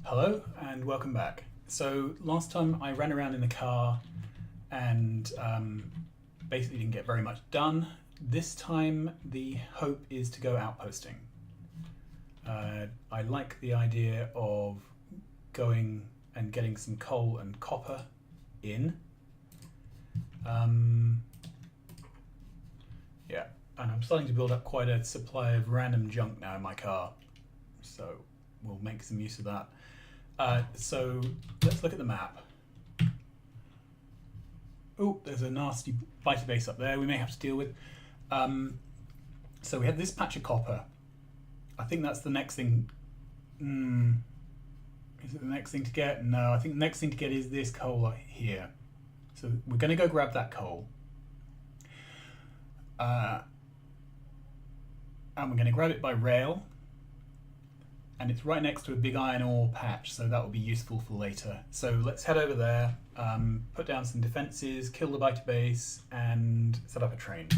Hello and welcome back. So last time I ran around in the car and basically didn't get very much done. This time the hope is to go outposting. I like the idea of going and getting some coal and copper in. Yeah, and I'm starting to build up quite a supply of random junk now in my car, so we'll make some use of that. So let's look at the map. Oh, there's a nasty biter base up there we may have to deal with. So we have this patch of copper. I think that's the next thing. Is it the next thing to get? No, I think the next thing to get is this coal here. So we're going to go grab that coal. And we're going to grab it by rail. And it's right next to a big iron ore patch, so that will be useful for later. So let's head over there, put down some defenses, kill the biter base, and set up a train.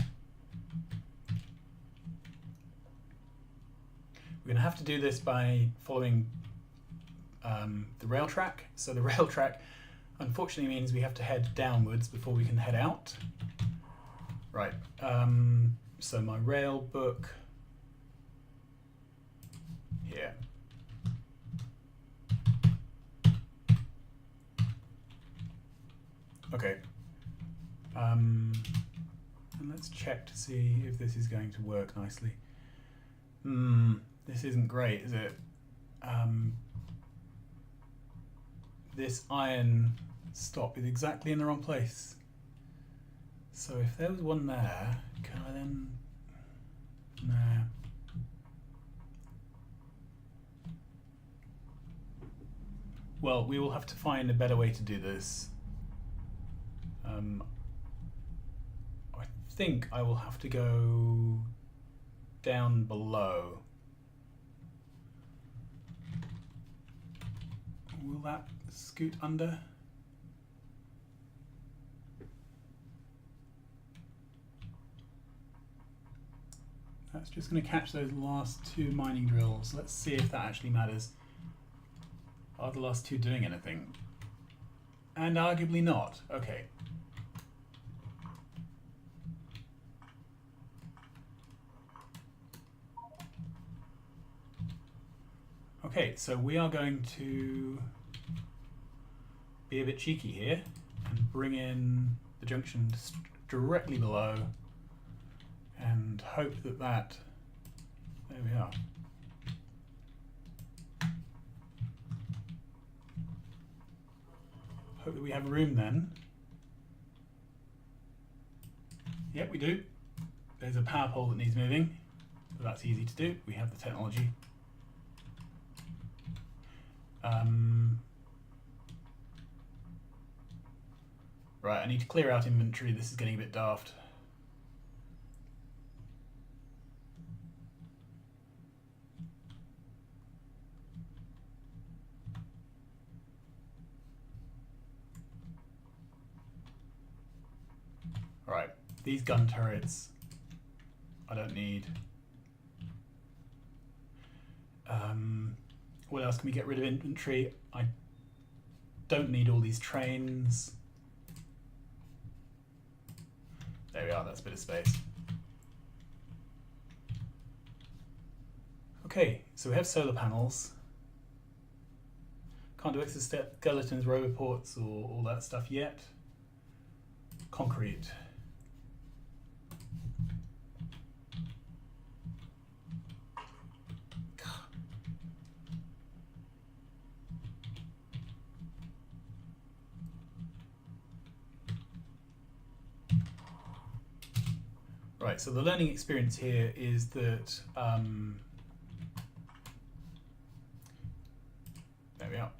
We're going to have to do this by following the rail track. So the rail track unfortunately means we have to head downwards before we can head out. Right, so my rail book here. Okay, and let's check to see if this is going to work nicely. This isn't great, is it? This iron stop is exactly in the wrong place. So if there was one there, can I then... Nah. Well, we will have to find a better way to do this. I think I will have to go down below. Will that scoot under? That's just going to catch those last two mining drills. Let's see if that actually matters. Are the last two doing anything? And arguably not. Okay. Okay, so we are going to be a bit cheeky here and bring in the junction directly below and hope that there we are. Hope that we have room then. Yep, we do. There's a power pole that needs moving, but that's easy to do. We have the technology. Right, I need to clear out inventory. This is getting a bit daft. Right, these gun turrets I don't need. What else can we get rid of inventory? I don't need all these trains. There we are, that's a bit of space. Okay, so we have solar panels. Can't do exoskeletons, roboports, or all that stuff yet. Concrete. Right, so the learning experience here is that there we are.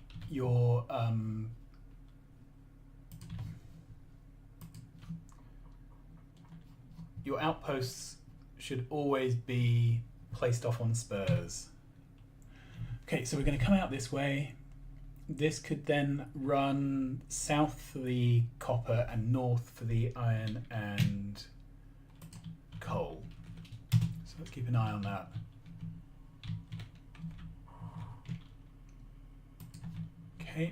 Your outposts should always be placed off on spurs. Okay, so we're going to come out this way. This could then run south for the copper and north for the iron and coal. So let's keep an eye on that. Okay.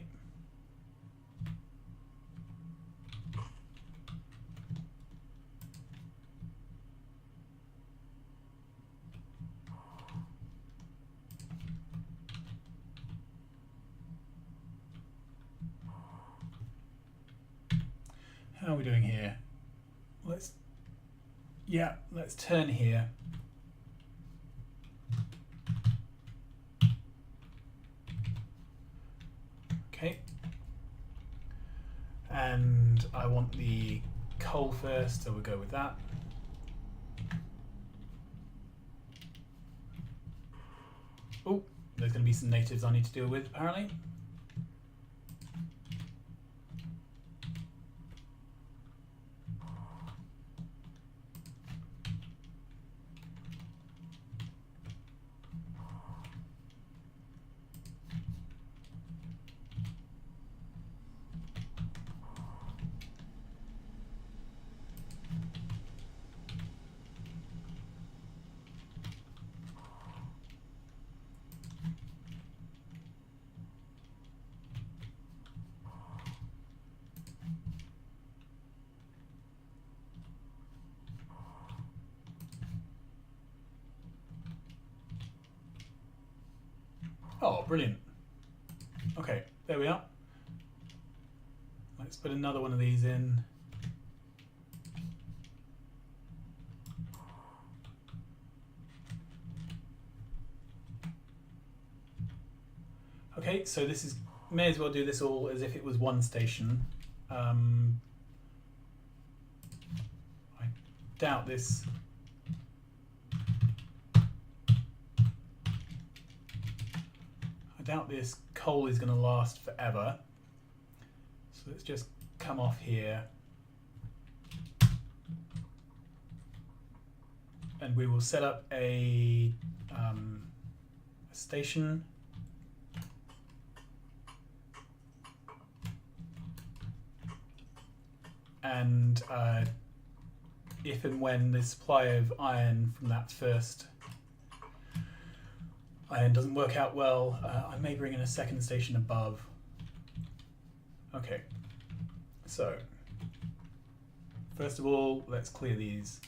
How are we doing here? Let's turn here. Okay. And I want the coal first, so we'll go with that. Oh, there's going to be some natives I need to deal with, apparently. Oh, brilliant. Okay, there we are. Let's put another one of these in. Okay, so this is, may as well do this all as if it was one station. I doubt this. I doubt this coal is going to last forever. So let's just come off here. And we will set up a station. And if and when the supply of iron from that first iron doesn't work out well, I may bring in a second station above. Okay, so first of all, let's clear these.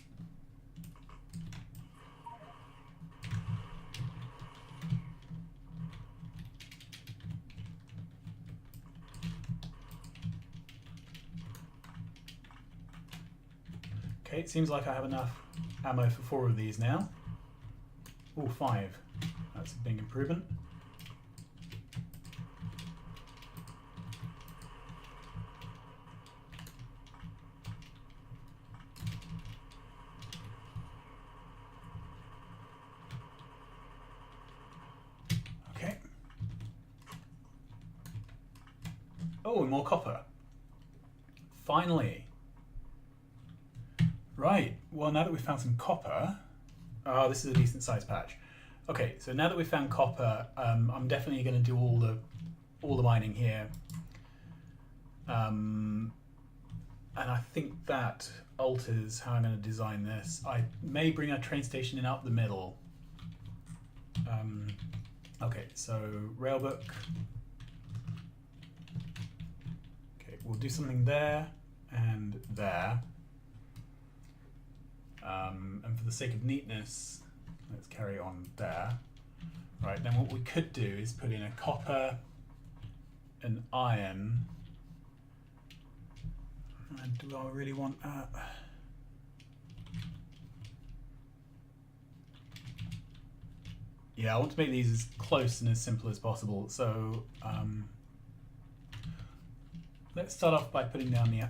Okay, it seems like I have enough ammo for 4 of these now. Oh, 5. That's a big improvement. Okay. Oh, and more copper. Finally. Right, well now that we've found some copper, this is a decent sized patch. Okay, so now that we've found copper, I'm definitely going to do all the mining here. And I think that alters how I'm going to design this. I may bring a train station in up the middle. Okay, so railbook. Okay, we'll do something there and there. And for the sake of neatness, let's carry on there. Right, then what we could do is put in a copper, an iron. And do I really want that? Yeah, I want to make these as close and as simple as possible. So let's start off by putting down the...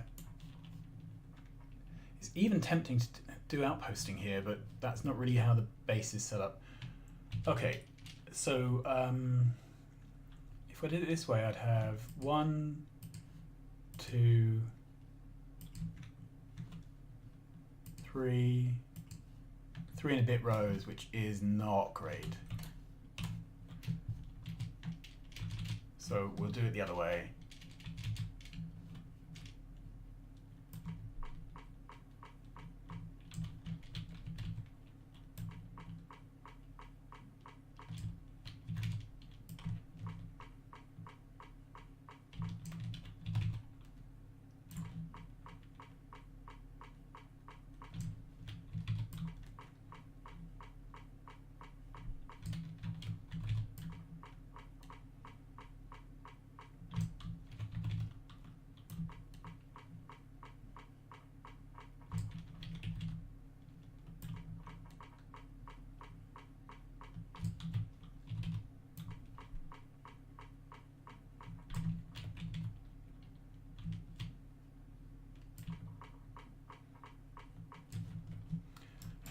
It's even tempting to do outposting here, but that's not really how the base is set up. Okay, so if I did it this way, I'd have 1, 2, 3 and a bit rows, which is not great. So we'll do it the other way.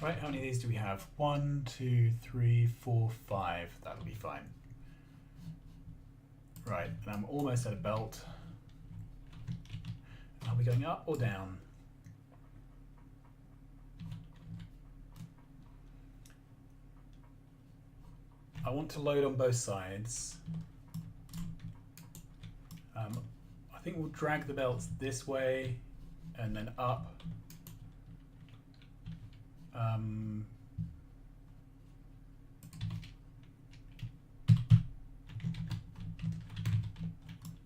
Right, how many of these do we have? 1, 2, 3, 4, 5. That'll be fine. Right, and I'm almost at a belt. Are we going up or down? I want to load on both sides. I think we'll drag the belts this way and then up.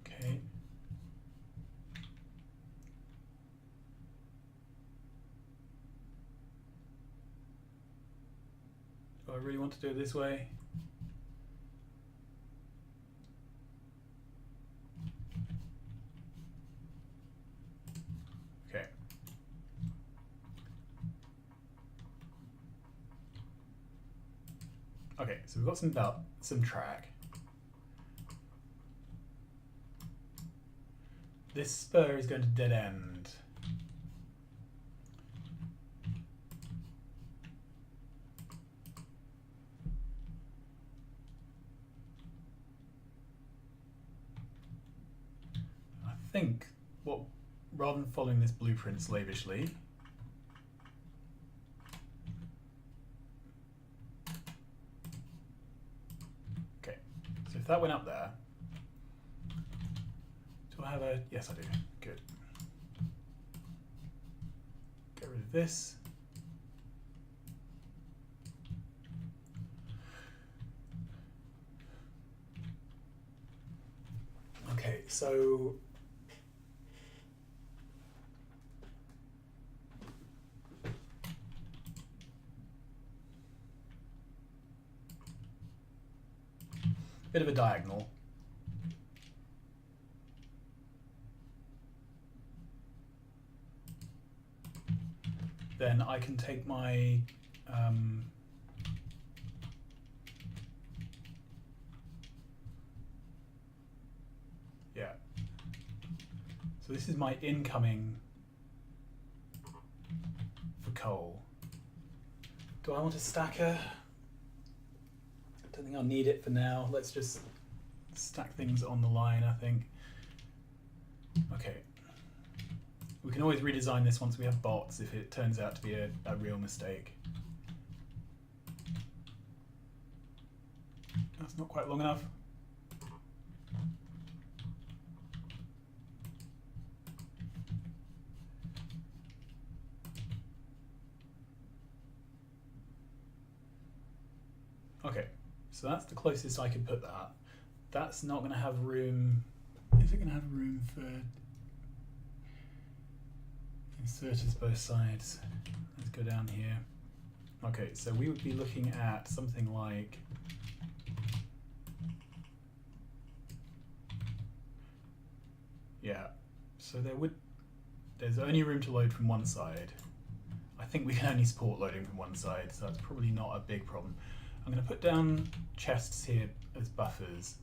Okay. Do I really want to do it this way? Okay. Okay, so we've got some track. This spur is going to dead end. I think rather than following this blueprint slavishly, okay, so if that went up there, do I have a, yes I do, good. Get rid of this. Okay, so bit of a diagonal. Then I can take my yeah. So this is my incoming for coal. Do I want a stacker? I don't think I'll need it for now. Let's just stack things on the line, I think. Okay. We can always redesign this once we have bots if it turns out to be a real mistake. That's not quite long enough. Okay, so that's the closest I could put that. That's not going to have room. Is it going to have room for inserters both sides? Let's go down here. Okay, so we would be looking at something like yeah. So there's only room to load from one side. I think we can only support loading from one side, so that's probably not a big problem. I'm going to put down chests here as buffers.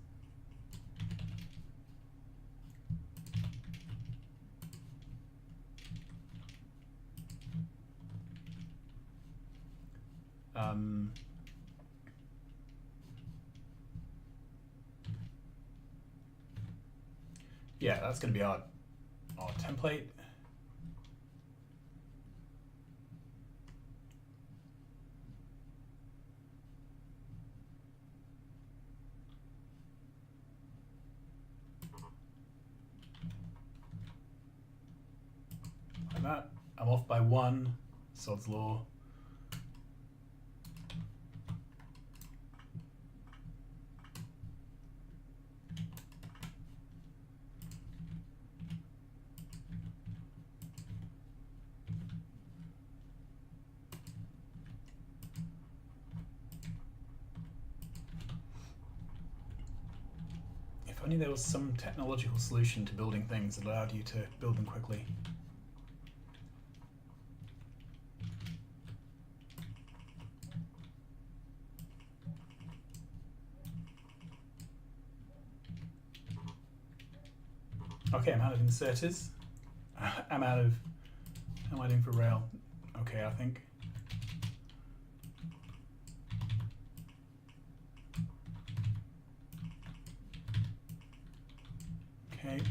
Yeah, that's going to be our template. Like that. I'm off by 1, sod's law. If only there was some technological solution to building things that allowed you to build them quickly. Okay, I'm out of inserters. I'm out of, how am I doing for rail? Okay, I think. Okay.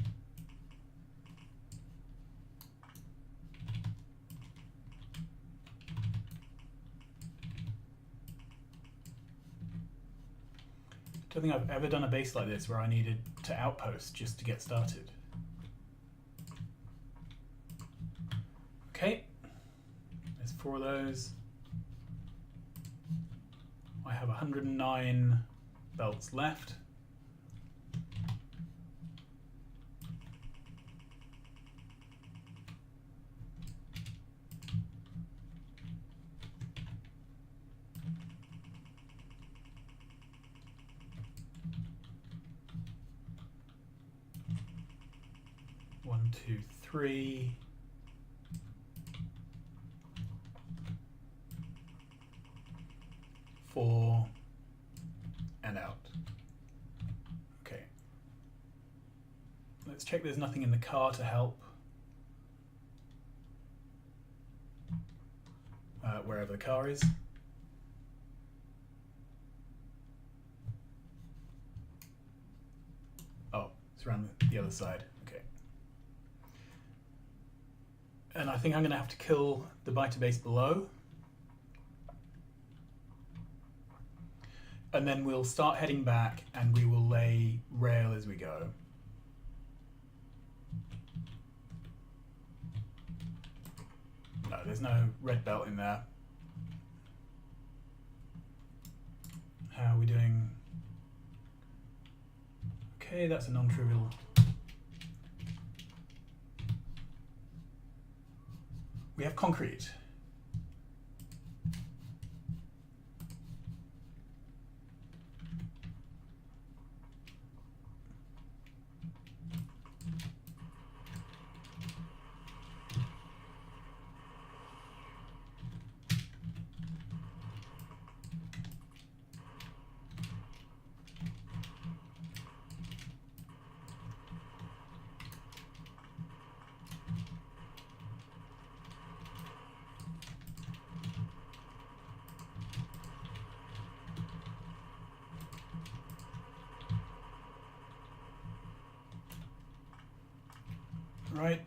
I don't think I've ever done a base like this where I needed to outpost just to get started. Okay, there's 4 of those. I have 109 belts left. One, two, three. 4 and out. Okay. Let's check there's nothing in the car to help. Wherever the car is. Oh, it's around the other side. Okay. And I think I'm going to have to kill the biter base below. And then we'll start heading back and we will lay rail as we go. No, there's no red belt in there. How are we doing? Okay, that's a non-trivial. We have concrete. Right.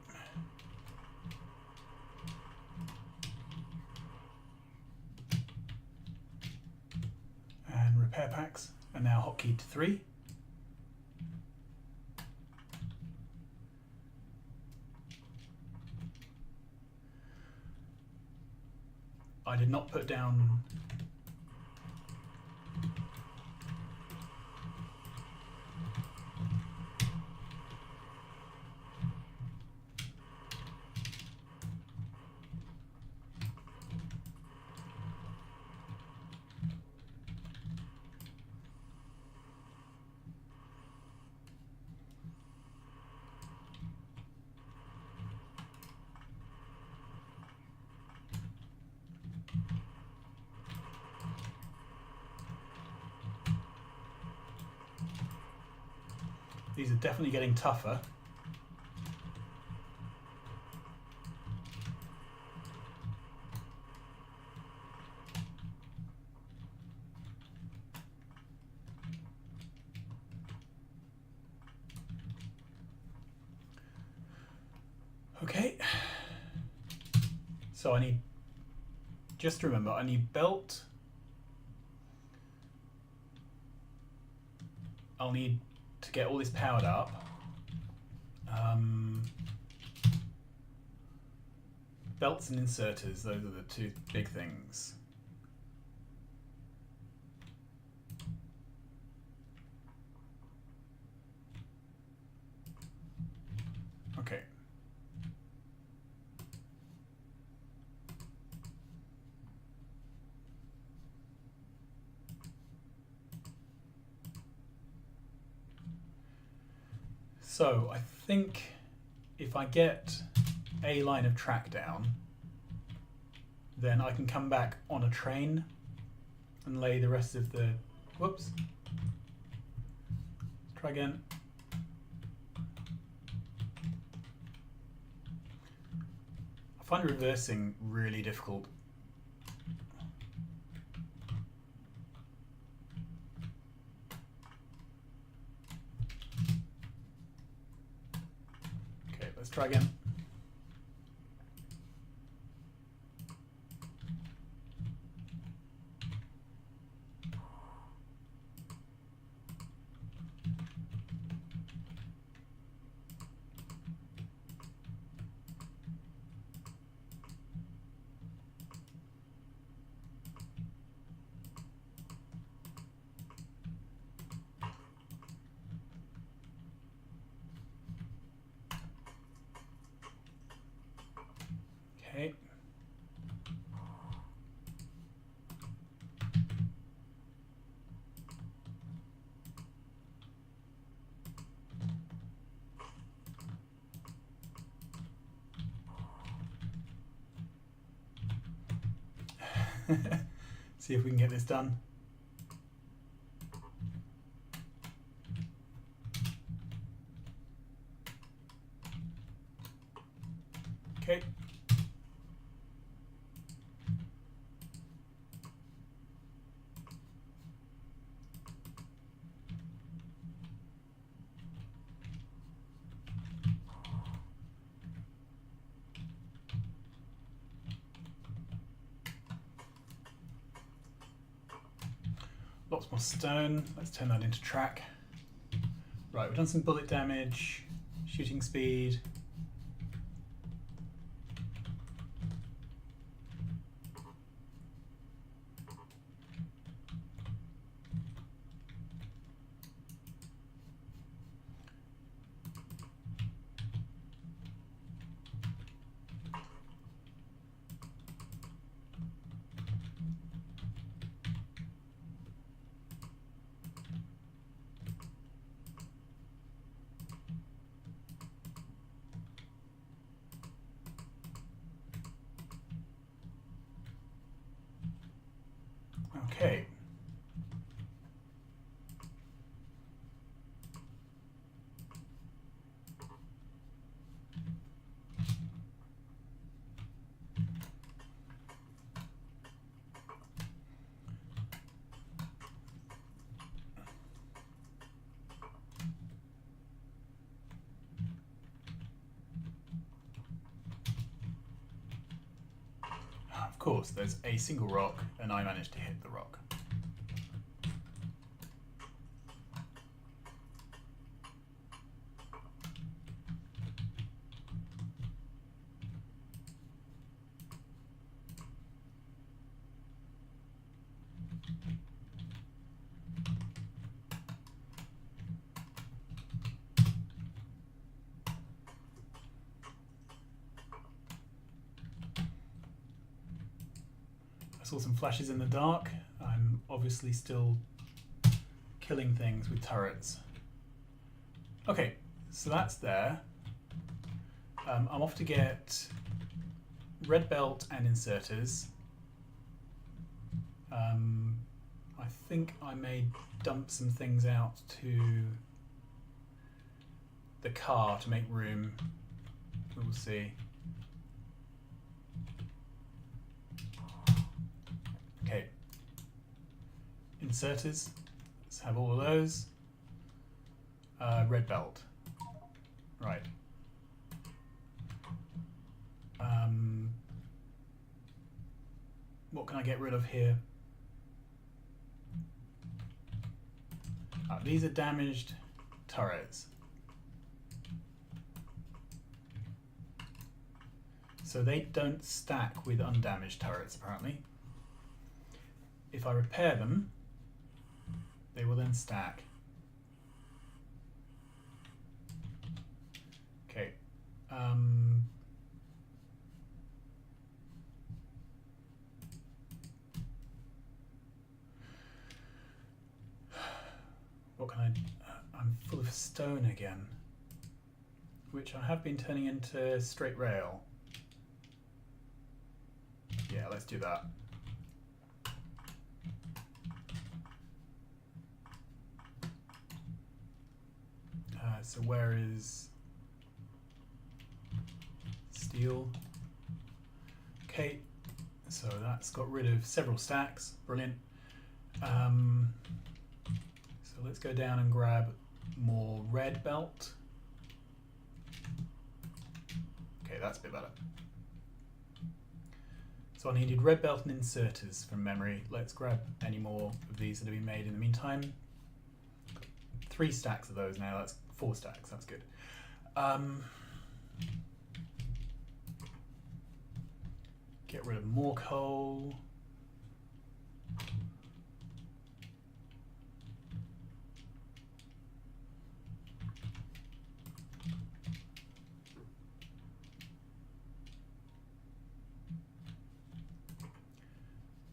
And repair packs are now hotkeyed to 3. I did not put down these are definitely getting tougher. Okay. So I need, just remember, I need belt. I'll need to get all this powered up. Belts and inserters, those are the 2 big things. Okay. So I think if I get a line of track down, then I can come back on a train and lay the rest of the, whoops, try again. I find reversing really difficult. let's try again. Okay. See if we can get this done. Okay. Lots more stone. Let's turn that into track. Right, we've done some bullet damage, shooting speed. Okay. Of course, there's a single rock, and I managed to hit the rock. I saw some flashes in the dark. I'm obviously still killing things with turrets. Okay, so that's there. I'm off to get red belt and inserters. I think I may dump some things out to the car to make room. We'll see. Okay, inserters, let's have all of those. Red belt, right. What can I get rid of here? These are damaged turrets. So they don't stack with undamaged turrets, apparently. If I repair them, they will then stack. Okay. What can I... I'm full of stone again, which I have been turning into straight rail. Yeah, let's do that. So where is steel? Okay, so that's got rid of several stacks. Brilliant. So let's go down and grab more red belt. Okay, that's a bit better. So I needed red belt and inserters from memory. Let's grab any more of these that have been made in the meantime. 3 stacks of those now, that's 4 stacks, that's good. Get rid of more coal.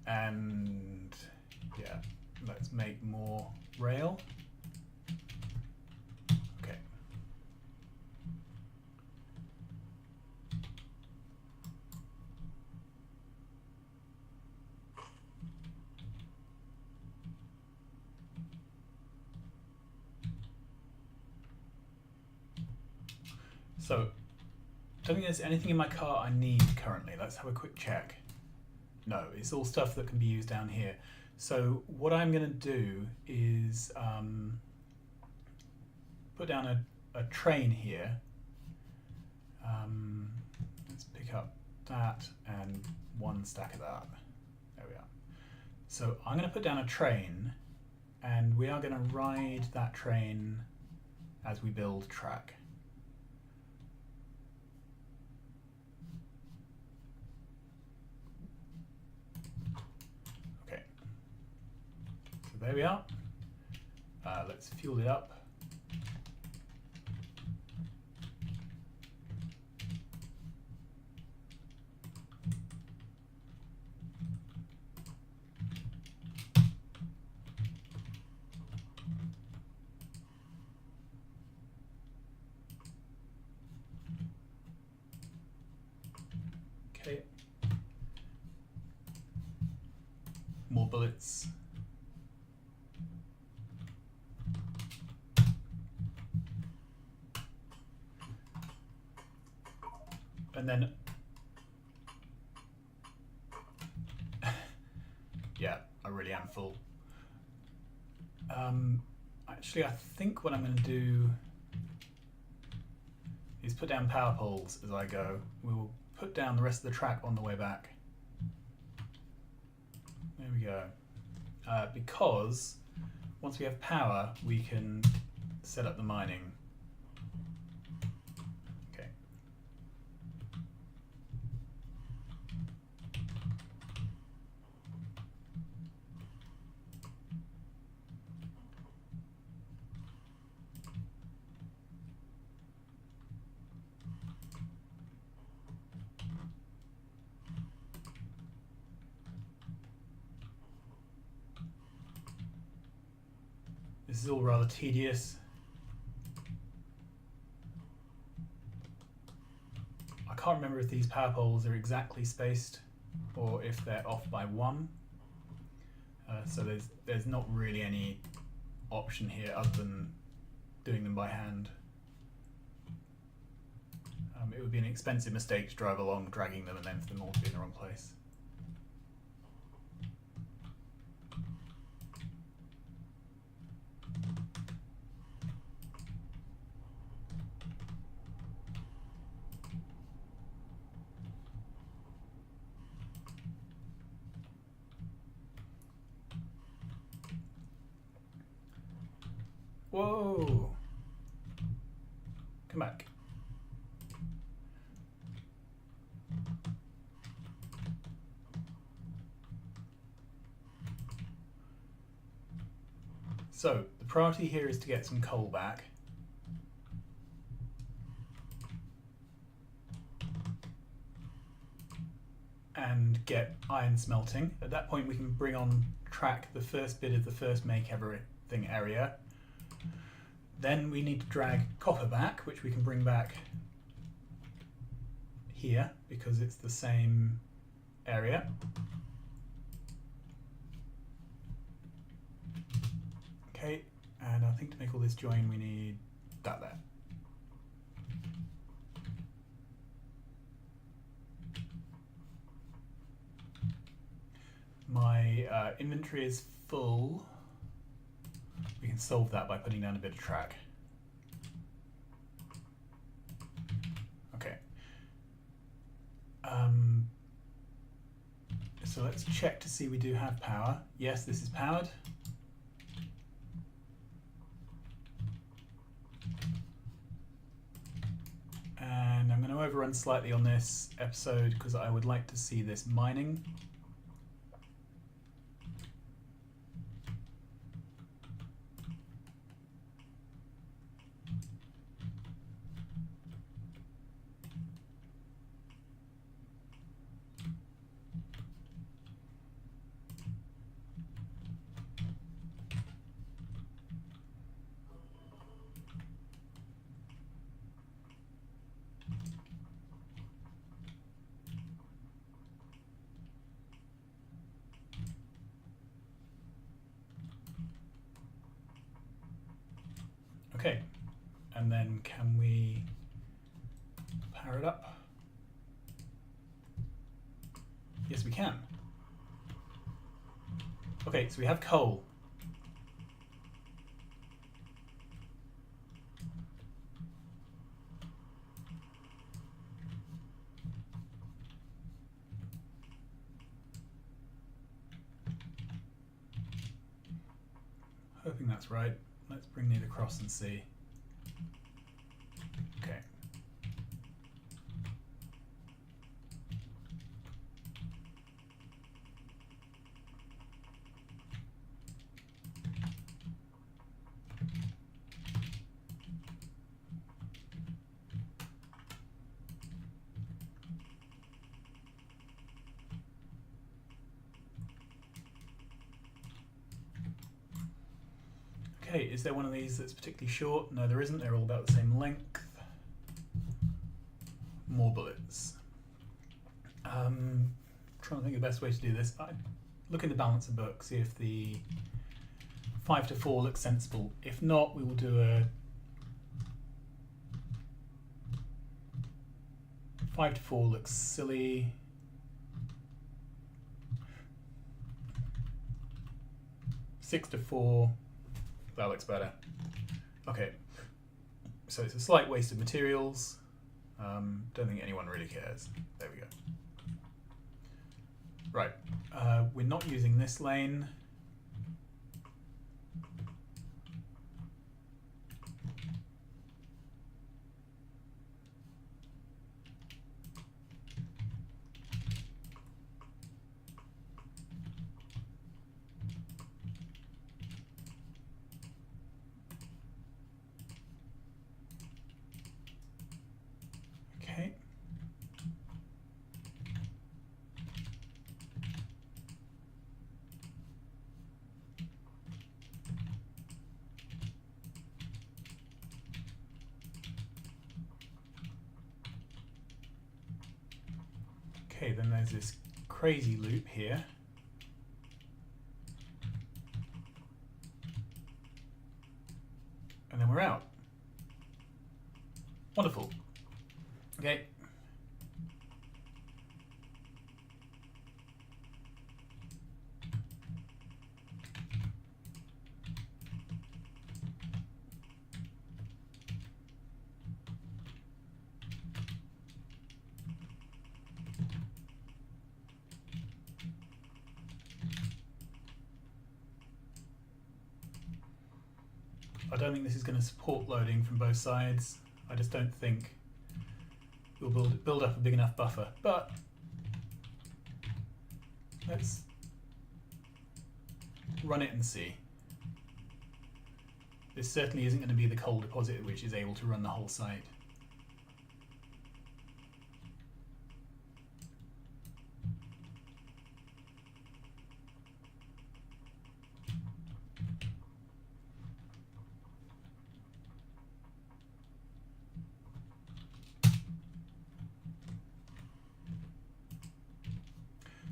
And yeah, let's make more rail. Okay. So, don't think there's anything in my car I need currently. Let's have a quick check. No, it's all stuff that can be used down here. So what I'm going to do is put down a train here. Let's pick up that and 1 stack of that. There we are. So I'm going to put down a train, and we are going to ride that train as we build track. There we are. Let's fuel it up. Okay. More bullets. And then, yeah, I really am full. Actually, I think what I'm going to do is put down power poles as I go. We will put down the rest of the track on the way back. There we go. Because once we have power, we can set up the mining. This is all rather tedious. I can't remember if these power poles are exactly spaced or if they're off by 1. So there's not really any option here other than doing them by hand. It would be an expensive mistake to drive along dragging them and then for them all to be in the wrong place. Whoa! Come back. So, the priority here is to get some coal back. And get iron smelting. At that point we can bring on track the first bit of the first make everything area. Then we need to drag copper back, which we can bring back here because it's the same area. Okay, and I think to make all this join we need that there. My inventory is full. We can solve that by putting down a bit of track. Okay, So let's check to see we do have power. Yes, this is powered. And I'm going to overrun slightly on this episode because I would like to see this mining. Okay, and then can we power it up? Yes, we can. Okay, so we have coal. Hoping that's right. Let's bring it across and see. Okay. Okay, is there one of these that's particularly short? No, there isn't. They're all about the same length. More bullets. Trying to think of the best way to do this. I look in the balancer book, see if the 5 to 4 looks sensible. If not, we will do a 5 to 4 looks silly. Six to 4. That looks better. Okay, so it's a slight waste of materials. Don't think anyone really cares. There we go. Right, we're not using this lane. Okay. Okay, then there's this crazy loop here. And then we're out. Wonderful. Okay. I don't think this is going to support loading from both sides. I just don't think we'll build up a big enough buffer. But let's run it and see. This certainly isn't going to be the coal deposit which is able to run the whole site.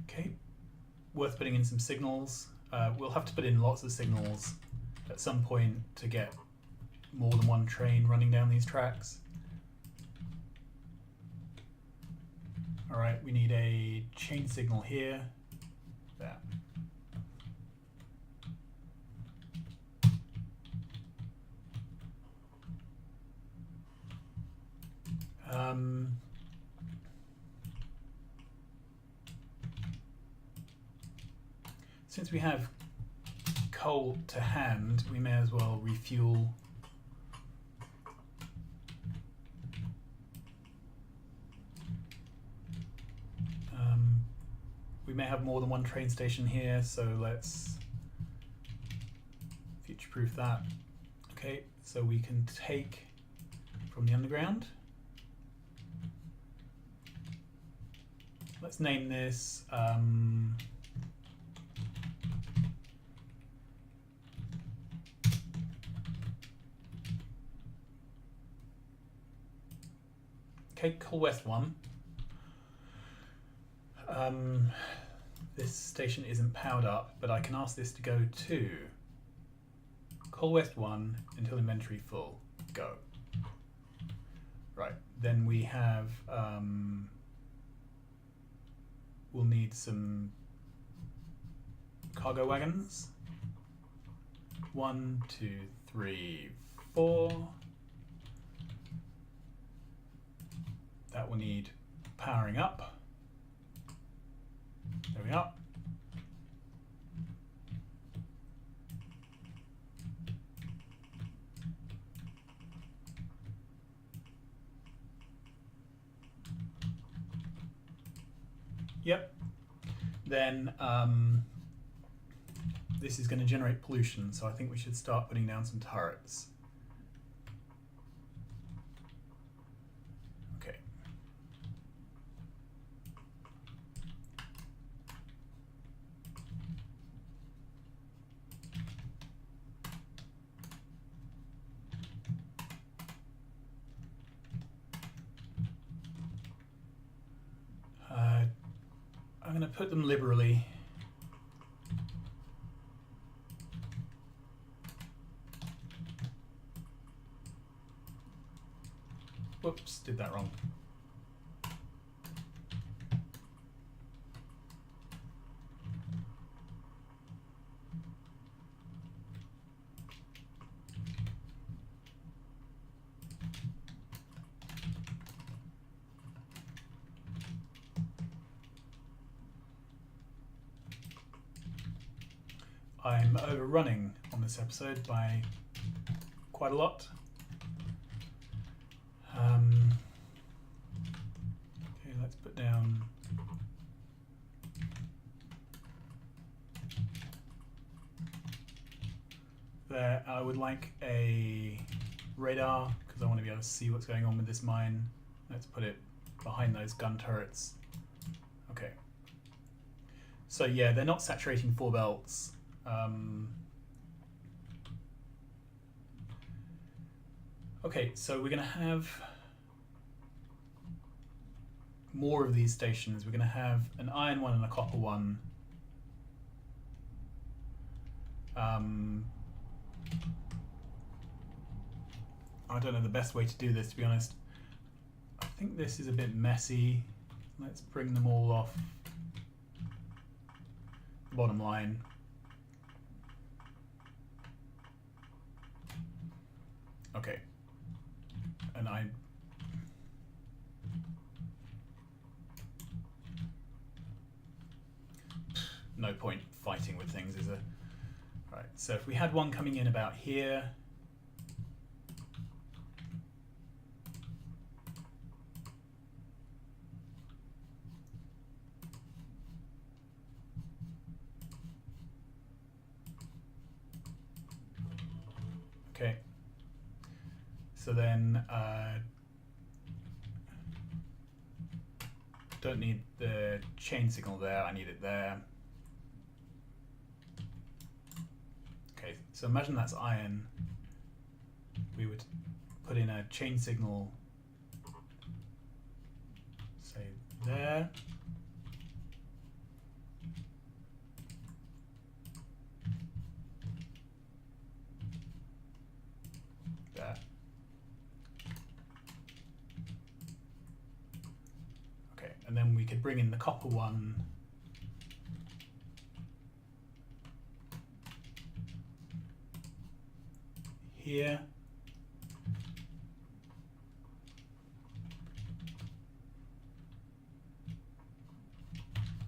Okay, worth putting in some signals. We'll have to put in lots of signals at some point to get more than one train running down these tracks. All right, we need a chain signal here. There. we have coal to hand, we may as well refuel. We may have more than one train station here, so let's future-proof that. Okay, so we can take from the underground. Let's name this okay, Coal West 1. This station isn't powered up, but I can ask this to go to Coal West 1 until inventory full. Go. Right, then we have we'll need some cargo wagons. 1, 2, 3, 4. That will need powering up. There we are. Yep. Then this is going to generate pollution, so I think we should start putting down some turrets. Okay. I'm going to put them liberally. Whoops, did that wrong. I'm overrunning on this episode by quite a lot. Okay, let's put down there. I would like a radar because I want to be able to see what's going on with this mine. Let's put it behind those gun turrets. Okay. So yeah, they're not saturating 4 belts. Okay, so we're going to have more of these stations. We're going to have an iron one and a copper one. I don't know the best way to do this, to be honest. I think this is a bit messy. Let's bring them all off the bottom line. Okay. And no point fighting with things, is there? Right, so if we had one coming in about here, okay. So then, don't need the chain signal there, I need it there. Okay, so imagine that's iron. We would put in a chain signal, say there. There. Okay, and then we could bring in the copper one. Here.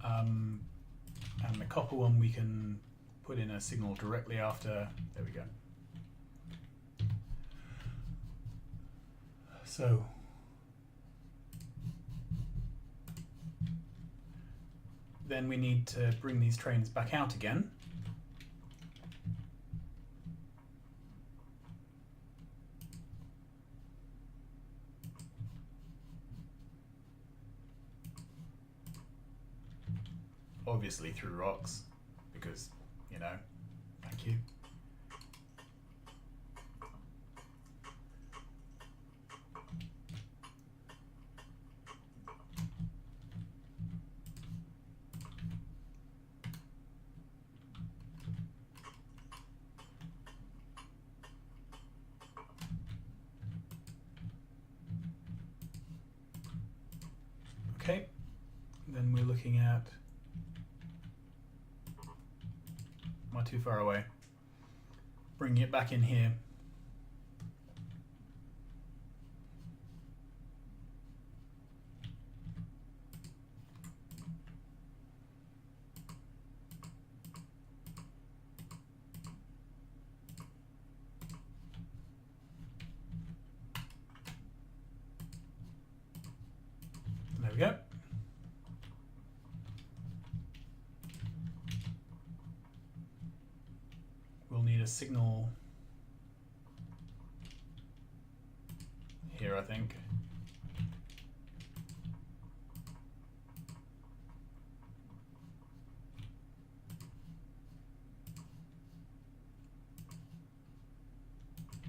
And the copper one we can put in a signal directly after. There we go. So then we need to bring these trains back out again. Obviously through rocks, because, you know, thank you. Okay, then we're looking at, am I too far away? Bringing it back in here. There we go. We'll need a signal here, I think.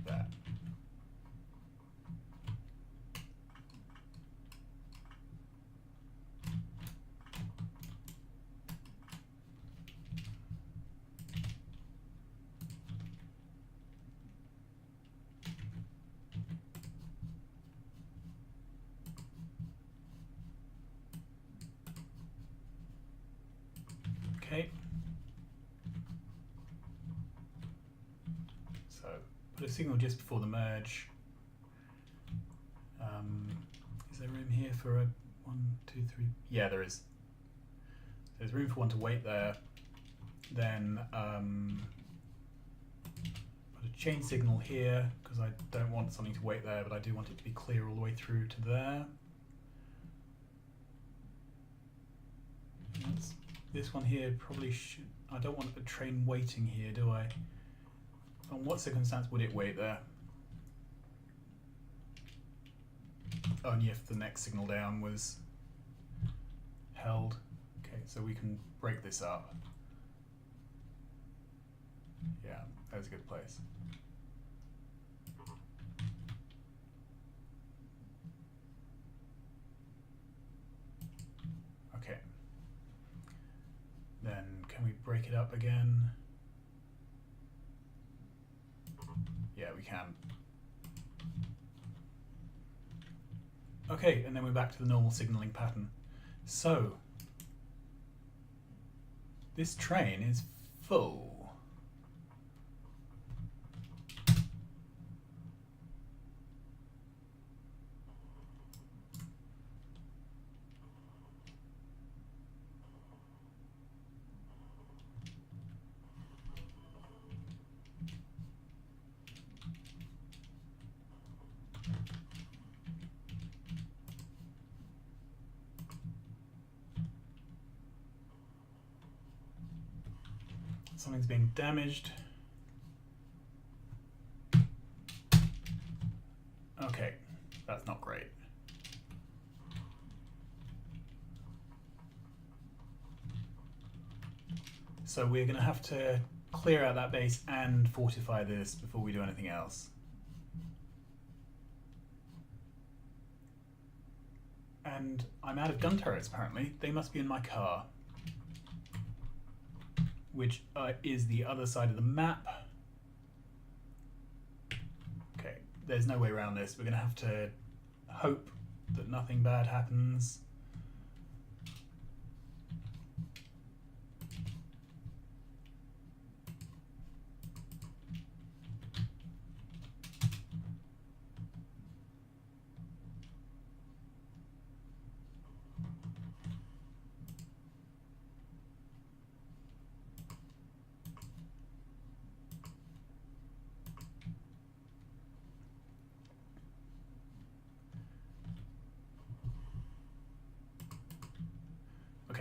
That. Okay. So put a signal just before the merge. Is there room here for a 1, 2, 3? Yeah, there is. There's room for one to wait there. Then put a chain signal here, because I don't want something to wait there, but I do want it to be clear all the way through to there. This one here probably should, I don't want a train waiting here, do I? On what circumstance would it wait there? Only if the next signal down was held. Okay, so we can break this up. Yeah, that's a good place. Okay. Then can we break it up again? Yeah, we can. Okay, and then we're back to the normal signaling pattern. So, this train is full. Something's being damaged. Okay, that's not great. So we're going to have to clear out that base and fortify this before we do anything else. And I'm out of gun turrets apparently. They must be in my car, which is the other side of the map. Okay, there's no way around this. We're going to have to hope that nothing bad happens.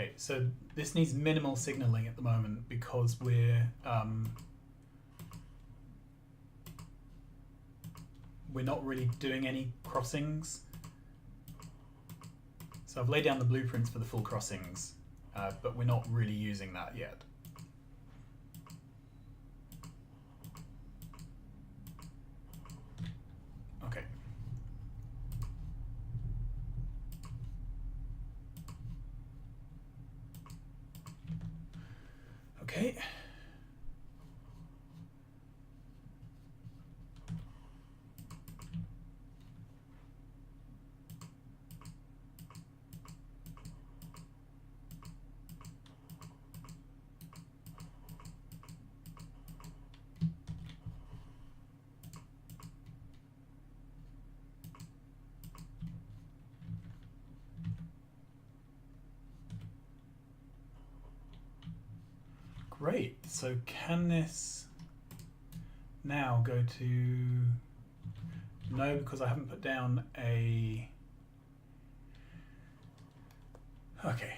Okay, so this needs minimal signaling at the moment because we're not really doing any crossings. So I've laid down the blueprints for the full crossings, but we're not really using that yet. Okay. Okay. Great. So can this now go to... No, because I haven't put down a... Okay.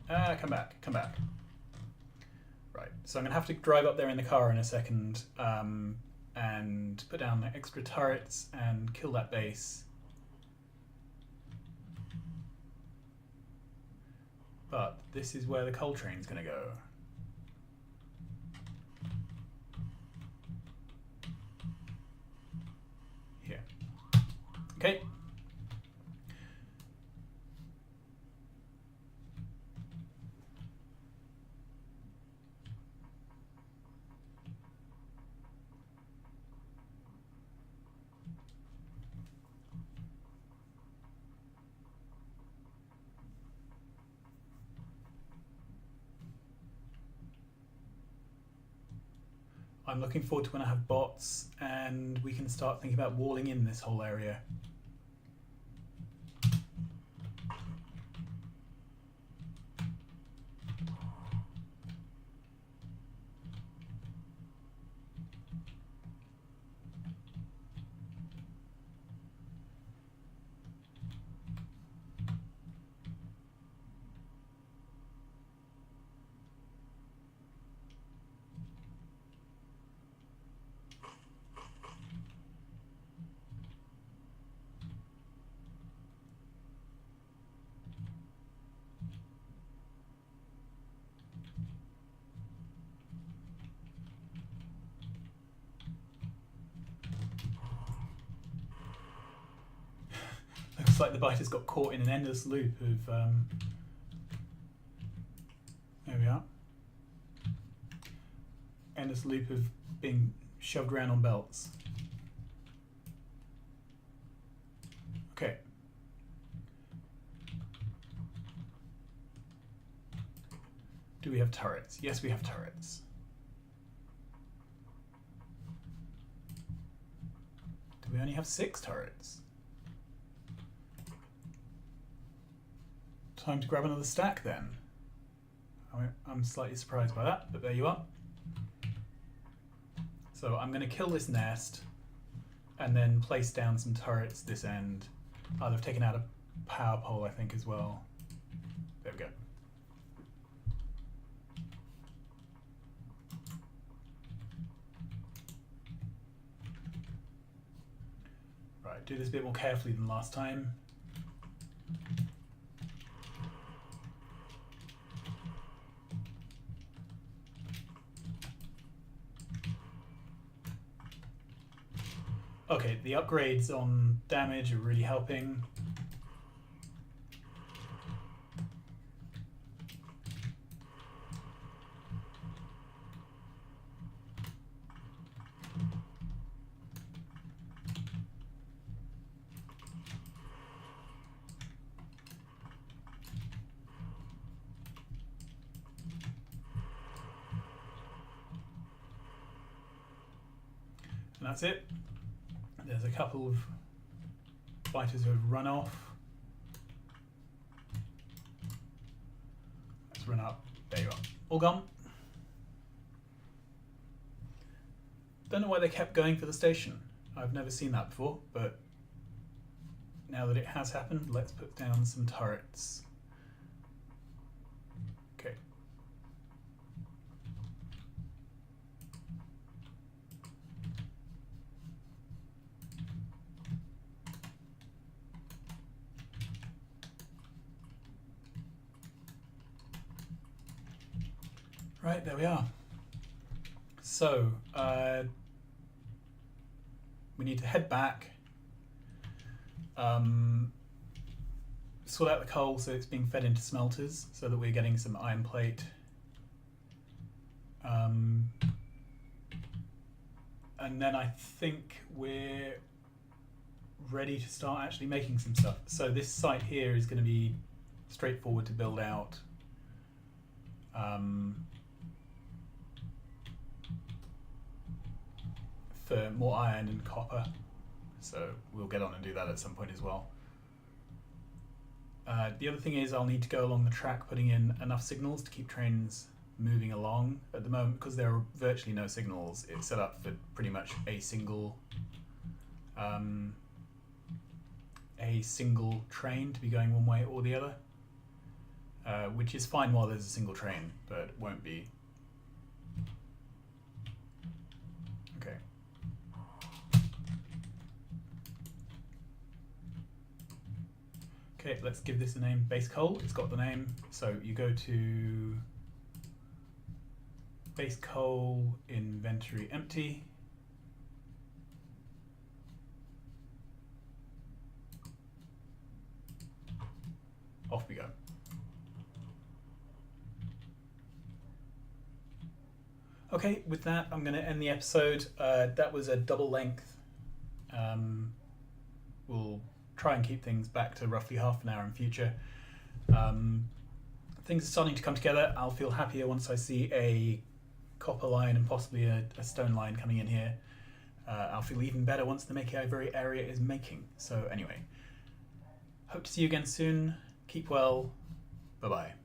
Come back, come back. Right, so I'm going to have to drive up there in the car in a second and put down the extra turrets and kill that base. But this is where the coal train's going to go. Here. Okay. I'm looking forward to when I have bots and we can start thinking about walling in this whole area. Looks like the biter's got caught in an endless loop of... there we are. Endless loop of being shoved around on belts. Okay. Do we have turrets? Yes, we have turrets. Do we only have 6 turrets? Time to grab another stack then. I'm slightly surprised by that, but there you are. So I'm going to kill this nest and then place down some turrets this end. Oh, they've taken out a power pole, I think, as well. There we go. Right, do this a bit more carefully than last time. Okay, the upgrades on damage are really helping. And that's it. There's a couple of fighters who have run off. Let's run up. There you are. All gone. Don't know why they kept going for the station. I've never seen that before, but now that it has happened, let's put down some turrets. Okay. Right, there we are. So, we need to head back, sort out the coal so it's being fed into smelters so that we're getting some iron plate. And then I think we're ready to start actually making some stuff. So this site here is going to be straightforward to build out. For more iron and copper, so we'll get on and do that at some point as well. The other thing is I'll need to go along the track putting in enough signals to keep trains moving along. At the moment, because there are virtually no signals, it's set up for pretty much a single train to be going one way or the other, which is fine while there's a single train, but it won't be. Okay. Okay, let's give this a name, base coal. It's got the name. So you go to base coal, inventory empty. Off we go. Okay, with that, I'm going to end the episode. That was a double length. We'll try and keep things back to roughly half an hour in future. Things are starting to come together. I'll feel happier once I see a copper line and possibly a stone line coming in here. I'll feel even better once the makeover area is making. So anyway, hope to see you again soon. Keep well. Bye-bye.